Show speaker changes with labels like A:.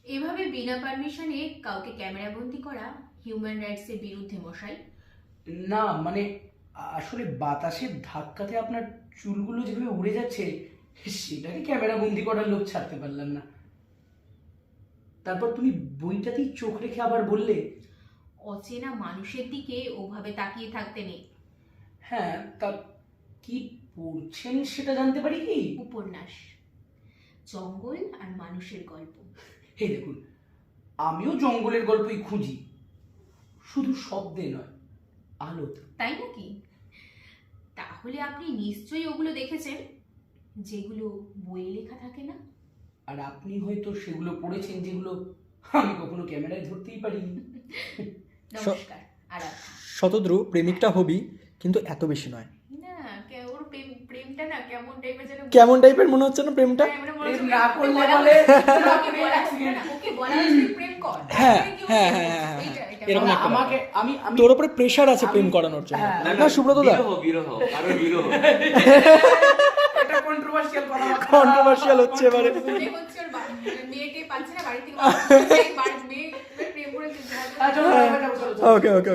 A: এভাবে বিনা পারমিশনে কাউকে ক্যামেরাবন্দি করা হিউম্যান রাইটস এর বিরুদ্ধে মশাই।
B: না মানে আসলে বাতাসের ধাক্কাতে আপনার চুলগুলো যেভাবে উড়ে যাচ্ছে সেটাকে ক্যামেরা বন্দি করার লোক ছাড়তে পারলাম না। তারপর তুমি বইটাতেই চোখ রেখে আবার বললে,
A: অচেনা মানুষের দিকে ওভাবে তাকিয়ে থাকতে নেই।
B: হ্যাঁ তা কি পড়ছেন সেটা জানতে পারি কি?
A: উপন্যাস, জঙ্গল আর মানুষের গল্প।
B: এই দেখুন, আমিও জঙ্গলের গল্পই খুঁজি, শুধু শব্দে নয়, আলোতে।
A: তাই নাকি? তাহলে আপনি নিশ্চয়ই ওগুলো দেখেছেন যেগুলো বইয়ে লেখা থাকে না।
B: আর আপনি হয়তো সেগুলো পড়েছেন যেগুলো আমি কখনো ক্যামেরায় ধরতেই পারিনি।
A: নমস্কার। আর
C: শতদ্রু প্রেমিকটা হবি, কিন্তু এত বেশি নয়।
A: না, ওর প্রেমটা না কেমন টাইপের যেন,
C: কেমন টাইপের মনে হচ্ছে না প্রেমটা?
A: হ্যাঁ, মানে মনে হচ্ছে
B: না
A: ওকে
B: করলে
A: বলা
B: বলে,
A: হচ্ছে-
B: না
A: ওকে
B: করলে
A: বলা-
B: accident।
A: না, ওকে বলা হচ্ছে তুই প্রেম কর।
C: হ্যাঁ,
A: তারপরে কি ও
C: হ্যাঁ,
A: প্রেম
C: হ্যাঁ,
A: করছে?
C: হ্যাঁ,
A: এইটা-
C: হ্যাঁ।
A: এটা
C: এরকম
A: বলা-
C: একটা
B: আমাকে আমি আমি
C: তোর উপরে প্রেশার আছে প্রেম
B: আমি-
C: করানোর জন্য,
B: হ্যাঁ,
C: না সুব্রত দা?
D: বিরহ আরো বিরহ।
B: এটা কন্ট্রোভার্সিয়াল কথা।
C: কন্ট্রোভার্সিয়াল হচ্ছে এবারে।
A: মনে হচ্ছে ওর মেয়েকে পাচ্ছে না বাড়ি থেকে, মেয়ে প্রেম করেছে।
B: চলো, চলো, চলো, চলো।
C: ওকে ওকে।